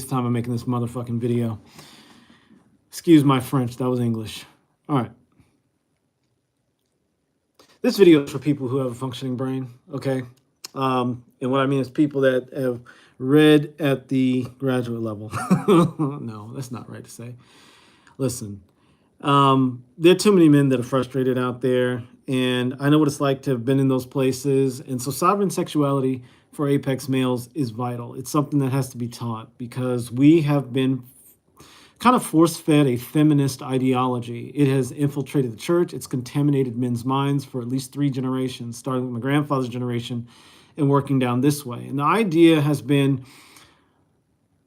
Time I'm making this motherfucking video. Excuse my French, that was English. All right. This video is for people who have a functioning brain, okay? And what I mean is people that have read at the graduate level. No, that's not right to say. Listen, there are too many men that are frustrated out there, and I know what it's like to have been in those places. And so sovereign sexuality for apex males is vital. It's something that has to be taught because we have been kind of force-fed a feminist ideology. It has infiltrated the church. It's contaminated men's minds for at least 3 generations, starting with my grandfather's generation and working down this way. And the idea has been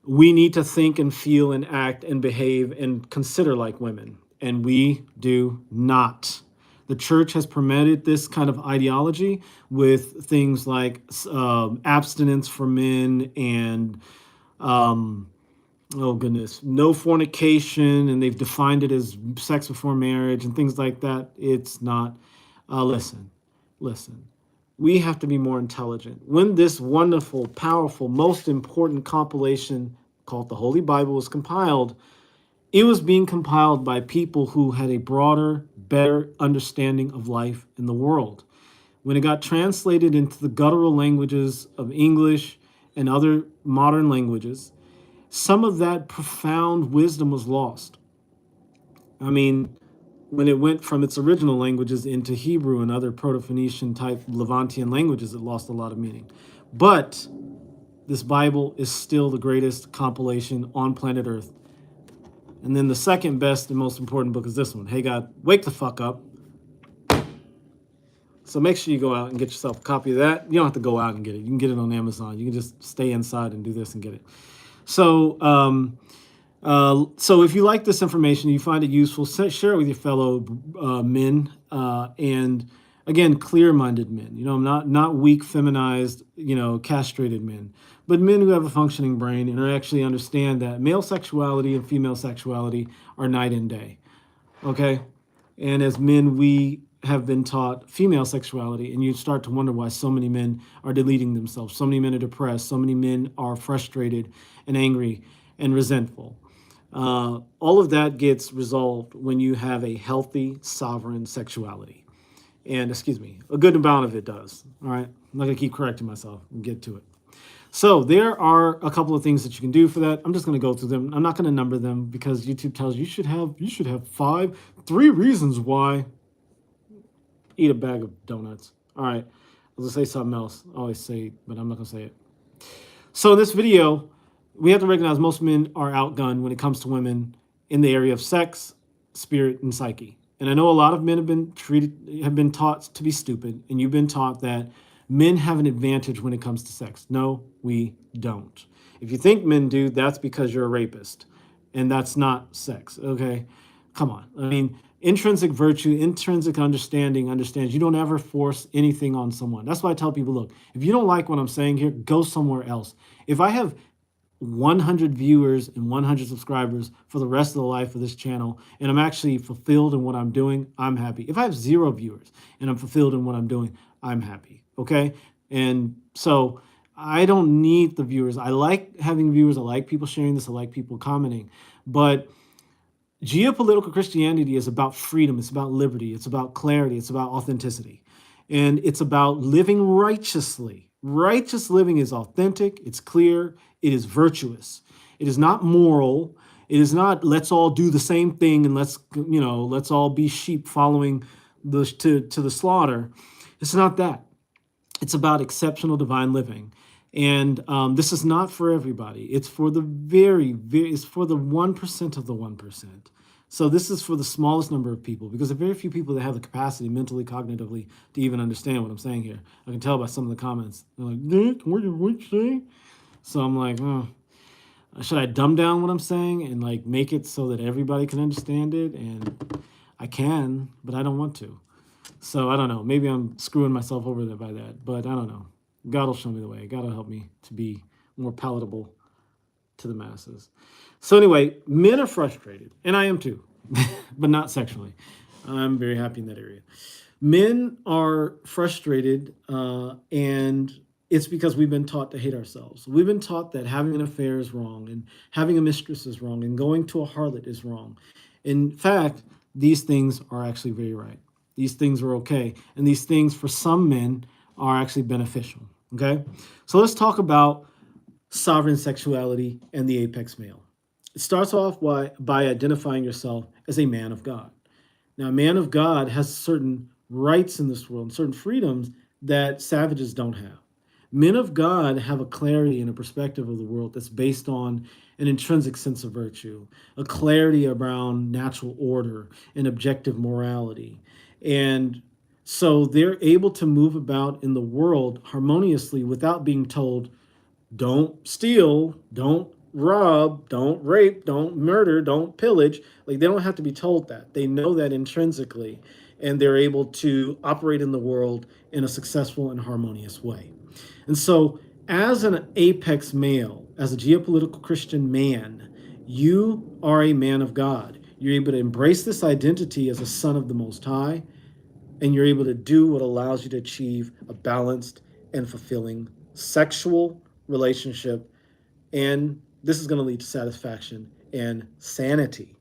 we need to think and feel and act and behave and consider like women. And we do not. The church has permitted this kind of ideology with things like abstinence for men and oh goodness, no fornication, and they've defined it as sex before marriage and things like that. It's not. Listen. We have to be more intelligent. When this wonderful, powerful, most important compilation called the Holy Bible was compiled, it was being compiled by people who had a broader, better understanding of life in the world. When it got translated into the guttural languages of English and other modern languages, some of that profound wisdom was lost. I mean, when it went from its original languages into Hebrew and other Proto-Phoenician type Levantian languages, it lost a lot of meaning. But this Bible is still the greatest compilation on planet Earth. And then the second best and most important book is this one. Hey God, wake the fuck up. So make sure you go out and get yourself a copy of that. You don't have to go out and get it. You can get it on Amazon. You can just stay inside and do this and get it. So if you like this information, you find it useful, share it with your fellow men, and again, clear-minded men. You know, not weak, feminized, castrated men, but men who have a functioning brain and actually understand that male sexuality and female sexuality are night and day. Okay, and as men, we have been taught female sexuality, and you start to wonder why so many men are deleting themselves. So many men are depressed. So many men are frustrated and angry and resentful. All of that gets resolved when you have a healthy, sovereign sexuality. And, a good amount of it does. All right? I'm not going to keep correcting myself and get to it. So there are a couple of things that you can do for that. I'm just going to go through them. I'm not going to number them because YouTube tells you you should have 3 reasons why. Eat a bag of donuts. All right, I was gonna say something else. I always say, but I'm not gonna say it. So in this video, we have to recognize most men are outgunned when it comes to women in the area of sex, spirit, and psyche. And I know a lot of men have been taught to be stupid, and you've been taught that men have an advantage when it comes to sex. No, we don't. If you think men do, that's because you're a rapist, and that's not sex. Okay, come on. I mean, intrinsic virtue, intrinsic understanding understands you don't ever force anything on someone. That's why I tell people, look, if you don't like what I'm saying here, go somewhere else. If I have 100 viewers and 100 subscribers for the rest of the life of this channel, and I'm actually fulfilled in what I'm doing, I'm happy. If I have 0 viewers and I'm fulfilled in what I'm doing, I'm happy, okay? And so I don't need the viewers. I like having viewers. I like people sharing this. I like people commenting. But geopolitical Christianity is about freedom. It's about liberty. It's about clarity. It's about authenticity. And it's about living righteously. Righteous living is authentic. It's clear. It is virtuous. It is not moral. It is not let's all do the same thing and let's all be sheep following to the slaughter. It's not that. It's about exceptional divine living. And this is not for everybody. It's for the it's for the 1% of the 1%. So this is for the smallest number of people because there are very few people that have the capacity mentally, cognitively to even understand what I'm saying here. I can tell by some of the comments. They're like, Nick, what did you say? So I'm like, should I dumb down what I'm saying and like make it so that everybody can understand it? And I can, but I don't want to. So I don't know. Maybe I'm screwing myself over there by that, but I don't know. God will show me the way. God will help me to be more palatable to the masses. So anyway, men are frustrated, and I am too, but not sexually. I'm very happy in that area. Men are frustrated, and It's because we've been taught to hate ourselves. We've been taught that having an affair is wrong and having a mistress is wrong and going to a harlot is wrong. In fact, these things are actually very right. These things are okay. And these things for some men are actually beneficial. Okay? So let's talk about sovereign sexuality and the apex male. It starts off by identifying yourself as a man of God. Now, a man of God has certain rights in this world and certain freedoms that savages don't have. Men of God have a clarity and a perspective of the world that's based on an intrinsic sense of virtue, a clarity around natural order and objective morality. And so they're able to move about in the world harmoniously without being told, don't steal, don't rob, don't rape, don't murder, don't pillage. Like, they don't have to be told that. They know that intrinsically, and they're able to operate in the world in a successful and harmonious way. And so, as an apex male, as a geopolitical Christian man, you are a man of God. You're able to embrace this identity as a son of the Most High, and you're able to do what allows you to achieve a balanced and fulfilling sexual relationship. And this is going to lead to satisfaction and sanity.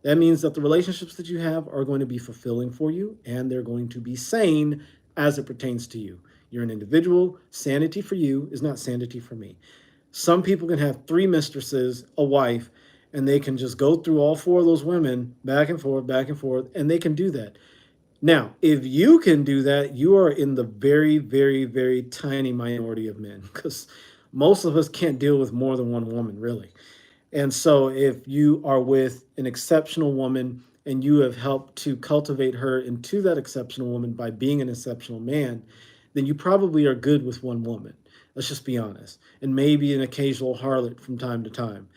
That means that the relationships that you have are going to be fulfilling for you, and they're going to be sane as it pertains to you. You're an individual. Sanity for you is not sanity for me. Some people can have 3 mistresses, a wife, and they can just go through all 4 of those women back and forth, and they can do that. Now, if you can do that, you are in the very, very, very tiny minority of men, because most of us can't deal with more than one woman, really. And so if you are with an exceptional woman and you have helped to cultivate her into that exceptional woman by being an exceptional man, then you probably are good with one woman. Let's just be honest. And maybe an occasional harlot from time to time,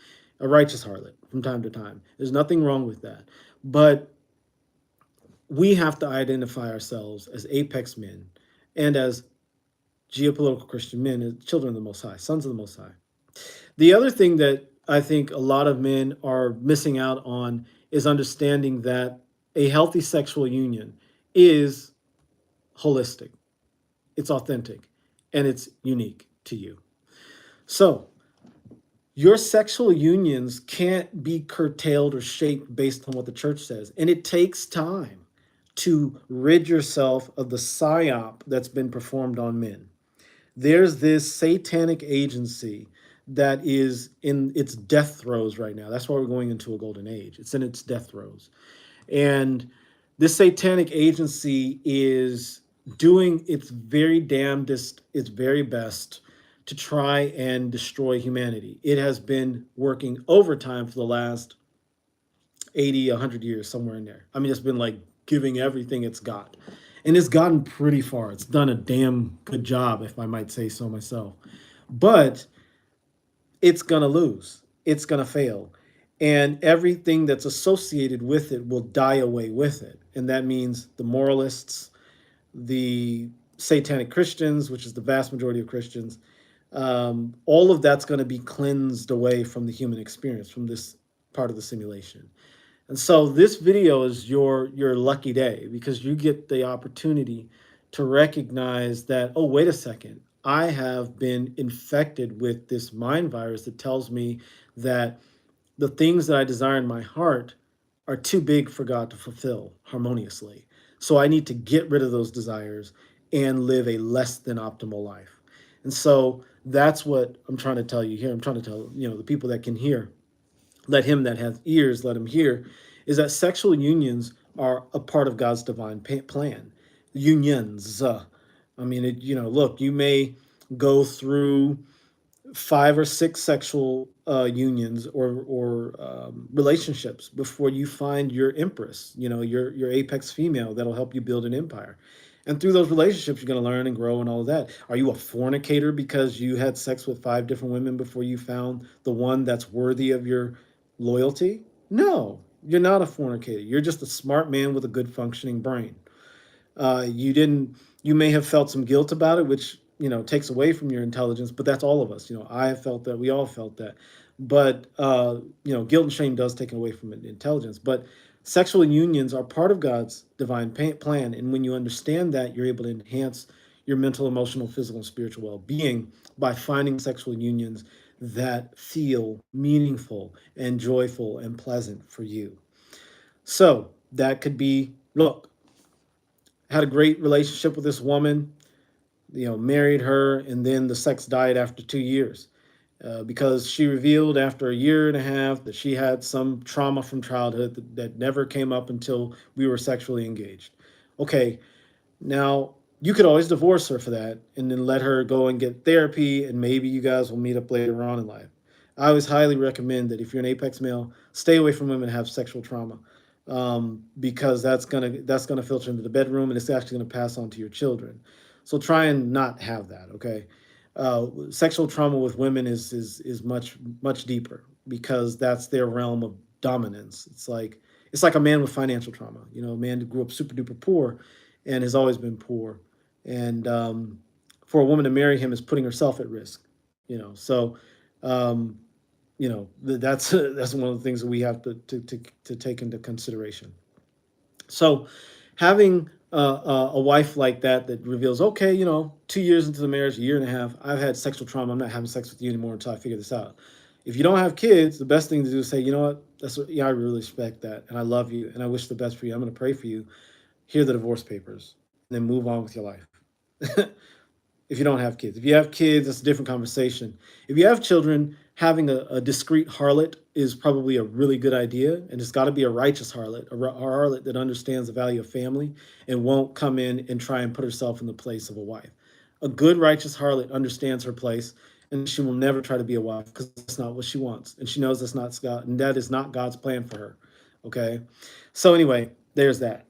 a righteous harlot from time to time. There's nothing wrong with that. But we have to identify ourselves as apex men and as geopolitical Christian men, as children of the Most High, sons of the Most High. The other thing that I think a lot of men are missing out on is understanding that a healthy sexual union is holistic, it's authentic, and it's unique to you. So, your sexual unions can't be curtailed or shaped based on what the church says. And it takes time to rid yourself of the psyop that's been performed on men. There's this satanic agency that is in its death throes right now. That's why we're going into a golden age. It's in its death throes. And this satanic agency is doing its very damnedest, its very best to try and destroy humanity. It has been working overtime for the last 80, 100 years, somewhere in there. I mean, it's been like giving everything it's got. And it's gotten pretty far. It's done a damn good job, if I might say so myself. But it's going to lose. It's going to fail. And everything that's associated with it will die away with it. And that means the moralists, the satanic Christians, which is the vast majority of Christians, all of that's going to be cleansed away from the human experience, from this part of the simulation. And so this video is your lucky day, because you get the opportunity to recognize that, oh, wait a second, I have been infected with this mind virus that tells me that the things that I desire in my heart are too big for God to fulfill harmoniously. So I need to get rid of those desires and live a less than optimal life. And so that's what I'm trying to tell you here. I'm trying to tell, the people that can hear, let him that hath ears, let him hear, is that sexual unions are a part of God's divine plan. Unions. Look, you may go through 5 or 6 sexual unions or relationships before you find your empress, your apex female that'll help you build an empire. And through those relationships, you're going to learn and grow and all of that. Are you a fornicator because you had sex with 5 different women before you found the one that's worthy of your loyalty? No, you're not a fornicator. You're just a smart man with a good functioning brain. You may have felt some guilt about it, which, takes away from your intelligence, but that's all of us. I have felt that. We all felt that. But, guilt and shame does take away from intelligence. But sexual unions are part of God's divine plan. And when you understand that, you're able to enhance your mental, emotional, physical, and spiritual well-being by finding sexual unions that feel meaningful and joyful and pleasant for you. So that could be, look, had a great relationship with this woman, married her, and then the sex died after 2 years because she revealed after a year and a half that she had some trauma from childhood that never came up until we were sexually engaged. Okay, now you could always divorce her for that and then let her go and get therapy, and maybe you guys will meet up later on in life. I always highly recommend that if you're an apex male, stay away from women that have sexual trauma, because that's gonna filter into the bedroom, and it's actually gonna pass on to your children. So try and not have that. Okay, sexual trauma with women is much deeper because that's their realm of dominance. It's like a man with financial trauma. A man who grew up super duper poor and has always been poor, and for a woman to marry him is putting herself at risk. So um, that's one of the things that we have to take into consideration. So having a wife like that reveals, okay, 2 years into the marriage, a year and a half, I've had sexual trauma. I'm not having sex with you anymore until I figure this out. If you don't have kids, the best thing to do is say, you know what, yeah, I really respect that, and I love you, and I wish the best for you. I'm going to pray for you. Here are the divorce papers, and then move on with your life. If you don't have kids. If you have kids, that's a different conversation. If you have children, having a discreet harlot is probably a really good idea. And it's got to be a righteous harlot, a harlot that understands the value of family and won't come in and try and put herself in the place of a wife. A good, righteous harlot understands her place, and she will never try to be a wife because that's not what she wants. And she knows that's not God, and that is not God's plan for her. Okay? So, anyway, there's that.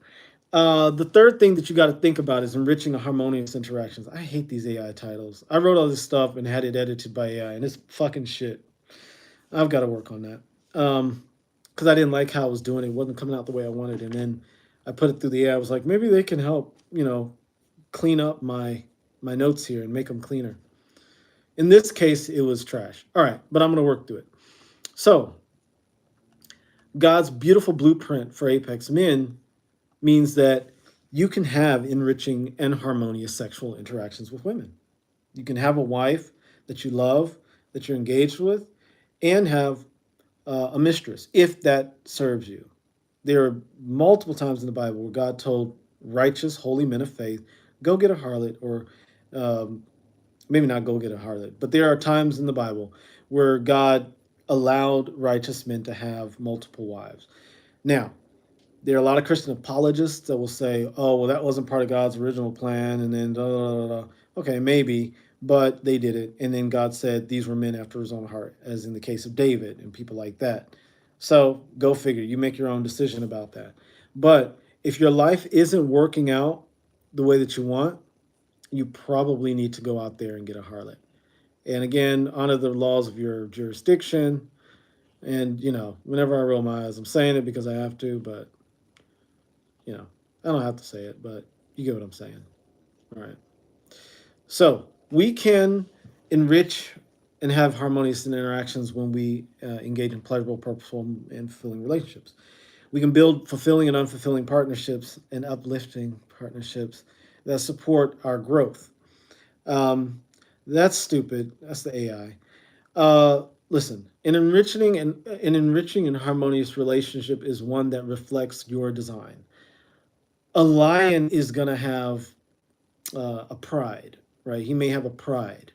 The third thing that you got to think about is enriching the harmonious interactions. I hate these AI titles. I wrote all this stuff and had it edited by AI, and it's fucking shit. I've got to work on that because I didn't like how I was doing it. It wasn't coming out the way I wanted, and then I put it through the AI. I was like, maybe they can help, clean up my notes here and make them cleaner. In this case, it was trash. All right, but I'm going to work through it. So, God's beautiful blueprint for apex men means that you can have enriching and harmonious sexual interactions with women. You can have a wife that you love, that you're engaged with, and have a mistress, if that serves you. There are multiple times in the Bible where God told righteous, holy men of faith, go get a harlot, or maybe not go get a harlot, but there are times in the Bible where God allowed righteous men to have multiple wives. Now, there are a lot of Christian apologists that will say, oh, well, that wasn't part of God's original plan, and then da, da, da, da. Okay, maybe, but they did it. And then God said these were men after his own heart, as in the case of David and people like that. So go figure. You make your own decision about that. But if your life isn't working out the way that you want, you probably need to go out there and get a harlot. And again, honor the laws of your jurisdiction. And, whenever I roll my eyes, I'm saying it because I have to, but I don't have to say it, but you get what I'm saying. All right. So we can enrich and have harmonious interactions when we engage in pleasurable, purposeful, and fulfilling relationships. We can build fulfilling and unfulfilling partnerships and uplifting partnerships that support our growth. That's stupid. That's the AI. Listen, an enriching and harmonious relationship is one that reflects your design. A lion is going to have a pride, right? He may have a pride.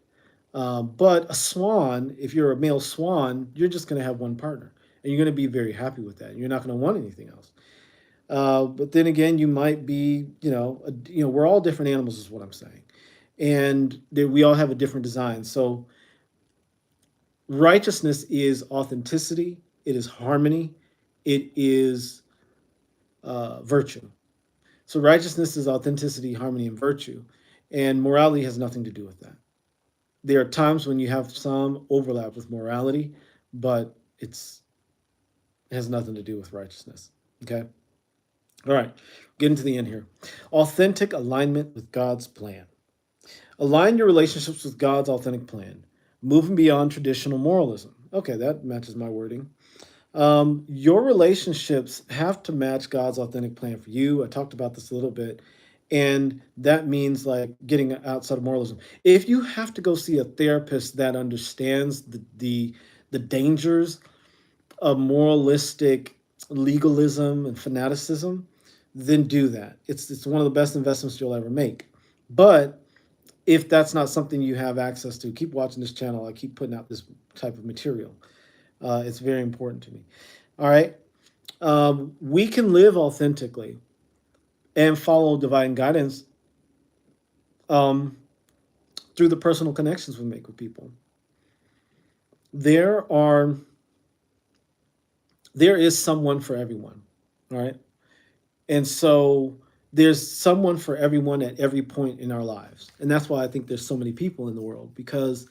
But a swan, if you're a male swan, you're just going to have one partner. And you're going to be very happy with that. You're not going to want anything else. But then again, you might be, we're all different animals is what I'm saying. And we all have a different design. So righteousness is authenticity. It is harmony. It is virtue. So righteousness is authenticity, harmony, and virtue. And morality has nothing to do with that. There are times when you have some overlap with morality, but it has nothing to do with righteousness. Okay? All right, getting to the end here. Authentic alignment with God's plan. Align your relationships with God's authentic plan, moving beyond traditional moralism. Okay, that matches my wording. Your relationships have to match God's authentic plan for you. I talked about this a little bit. And that means like getting outside of moralism. If you have to go see a therapist that understands the dangers of moralistic legalism and fanaticism, then do that. It's one of the best investments you'll ever make. But if that's not something you have access to, keep watching this channel. I keep putting out this type of material. It's very important to me. All right. We can live authentically and follow divine guidance um, through the personal connections we make with people. There are there is someone for everyone. All right. And so there's someone for everyone at every point in our lives. And that's why I think there's so many people in the world, because,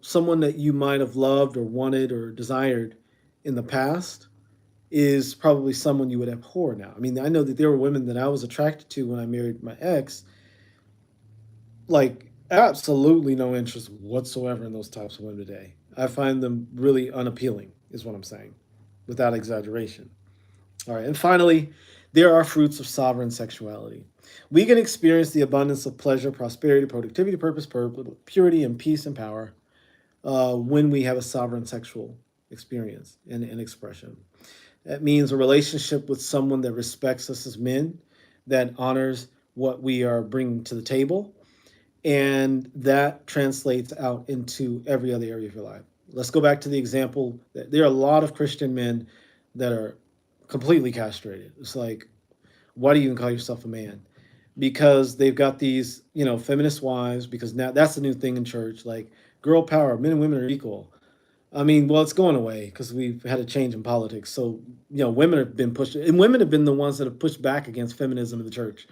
someone that you might have loved or wanted or desired in the past is probably someone you would abhor now. I mean, I know that there were women that I was attracted to when I married my ex, like absolutely no interest whatsoever in those types of women today. I find them really unappealing, is what I'm saying, without exaggeration. All right. And finally, there are fruits of sovereign sexuality. We can experience the abundance of pleasure, prosperity, productivity, purpose, purity, and peace and power when we have a sovereign sexual experience and expression. That means a relationship with someone that respects us as men, that honors what we are bringing to the table, and that translates out into every other area of your life. Let's go back to the example that there are a lot of Christian men that are completely castrated. It's like, why do you even call yourself a man? Because they've got these, feminist wives, because now that's the new thing in church, like girl power, men and women are equal. I mean, well, it's going away because we've had a change in politics. So, women have been pushed, and women have been the ones that have pushed back against feminism in the church.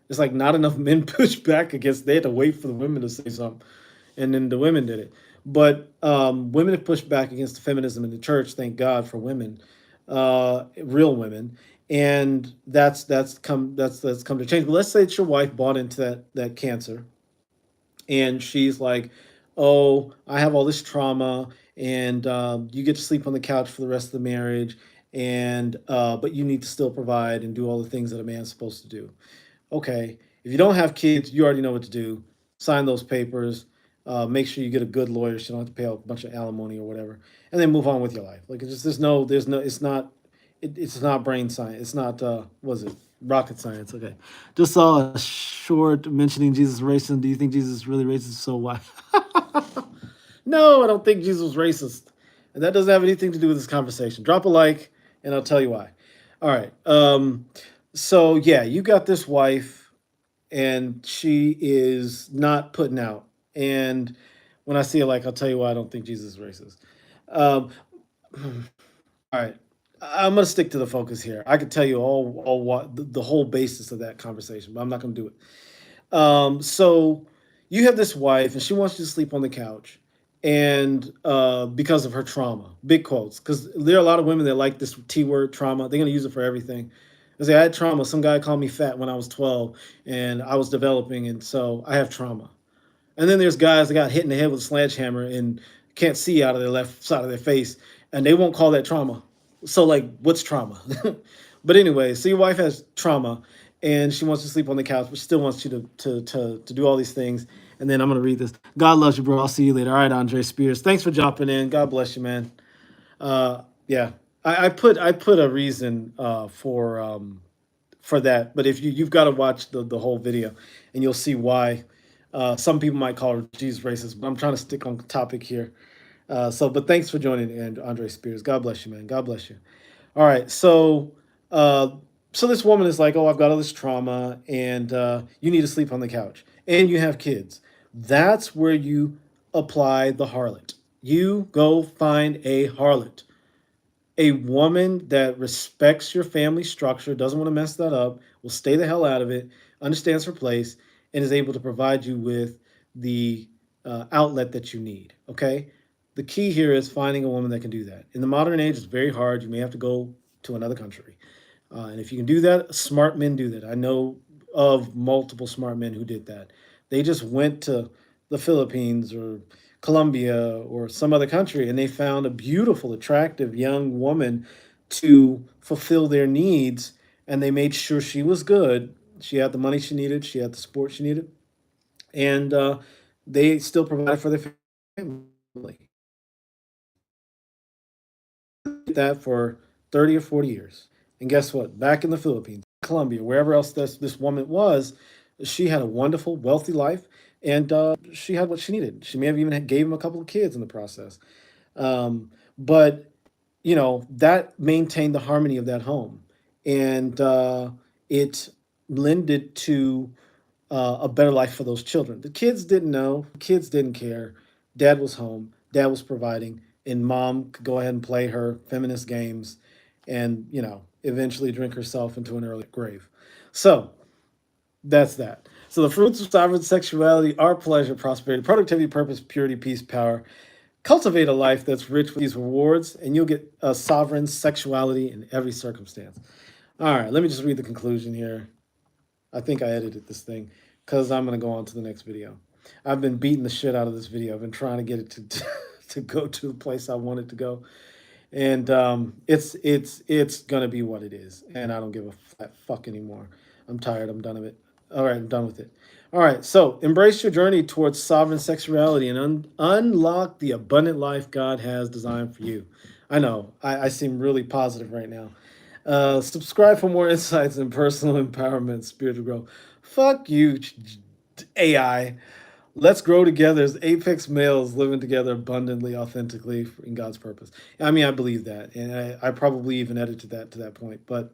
It's like not enough men pushed back against. They had to wait for the women to say something, and then the women did it. But women have pushed back against the feminism in the church. Thank God for women, real women, and that's come to change. But let's say that your wife bought into that cancer, and she's like, "Oh, I have all this trauma, and you get to sleep on the couch for the rest of the marriage, and but you need to still provide and do all the things that a man's supposed to do." Okay, if you don't have kids, you already know what to do. Sign those papers. Make sure you get a good lawyer, so you don't have to pay a bunch of alimony or whatever, and then move on with your life. Like it's just it's not brain science. It's not was it rocket science? Okay, just saw a short mentioning Jesus racist. Do you think Jesus is really racist? So why? No, I don't think Jesus was racist, and that doesn't have anything to do with this conversation. Drop a like, and I'll tell you why. All right. So yeah, you got this wife, and she is not putting out. And when I see it, like, I'll tell you why I don't think Jesus is racist. Um, all right, I'm gonna stick to the focus here. I could tell you all what the whole basis of that conversation, but I'm not gonna do it. So you have this wife, and she wants you to sleep on the couch, and because of her trauma, big quotes, because there are a lot of women that like this T word trauma. They're gonna use it for everything. I say I had trauma. Some guy called me fat when I was 12, and I was developing, and so I have trauma. And then there's guys that got hit in the head with a sledgehammer and can't see out of their left side of their face, and they won't call that trauma. So like, what's trauma? But anyway, so your wife has trauma, and she wants to sleep on the couch, but still wants you to do all these things. And then I'm gonna read this. God loves you, bro. I'll see you later. All right, Andre Spears. Thanks for jumping in. God bless you, man. Yeah, I put a reason for that, but if you've got to watch the whole video, and you'll see why. Some people might call her Jesus racist, but I'm trying to stick on topic here. But thanks for joining, and Andre Spears. God bless you, man. God bless you. All right, uh, so this woman is like, "Oh, I've got all this trauma, and you need to sleep on the couch, and you have kids." That's where you apply the harlot. You go find a harlot, a woman that respects your family structure, doesn't want to mess that up, will stay the hell out of it, understands her place, and is able to provide you with the outlet that you need. Okay. The key here is finding a woman that can do that. In the modern age, it's very hard. You may have to go to another country. And if you can do that, smart men do that. I know of multiple smart men who did that. They just went to the Philippines or Colombia or some other country, and they found a beautiful, attractive young woman to fulfill their needs, and they made sure she was good. She had the money she needed. She had the support she needed, and they still provided for their family. Did that for 30 or 40 years. And guess what? Back in the Philippines, Colombia, wherever else this woman was, she had a wonderful, wealthy life, and she had what she needed. She may have even gave him a couple of kids in the process. But that maintained the harmony of that home, and it lended to a better life for those children. The kids didn't know, kids didn't care. Dad was home, dad was providing, and mom could go ahead and play her feminist games and, eventually drink herself into an early grave. So that's that. So the fruits of sovereign sexuality are pleasure, prosperity, productivity, purpose, purity, peace, power. Cultivate a life that's rich with these rewards, and you'll get a sovereign sexuality in every circumstance. All right, let me just read the conclusion here. I think I edited this thing because I'm going to go on to the next video. I've been beating the shit out of this video. I've been trying to get it to go to the place I want it to go, and it's going to be what it is, and I don't give a flat fuck anymore. I'm tired. I'm done with it. All right, I'm done with it. All right, so embrace your journey towards sovereign sexuality and unlock the abundant life God has designed for you. I know I seem really positive right now. Subscribe for more insights in personal empowerment, spiritual growth. Fuck you, AI. Let's grow together as apex males living together abundantly, authentically in God's purpose. I mean, I believe that, and I probably even edited that to that point. But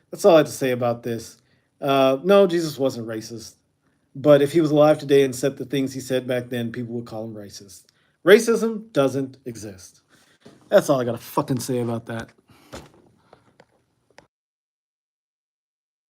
that's all I have to say about this. No, Jesus wasn't racist. But if he was alive today and said the things he said back then, people would call him racist. Racism doesn't exist. That's all I got to fucking say about that.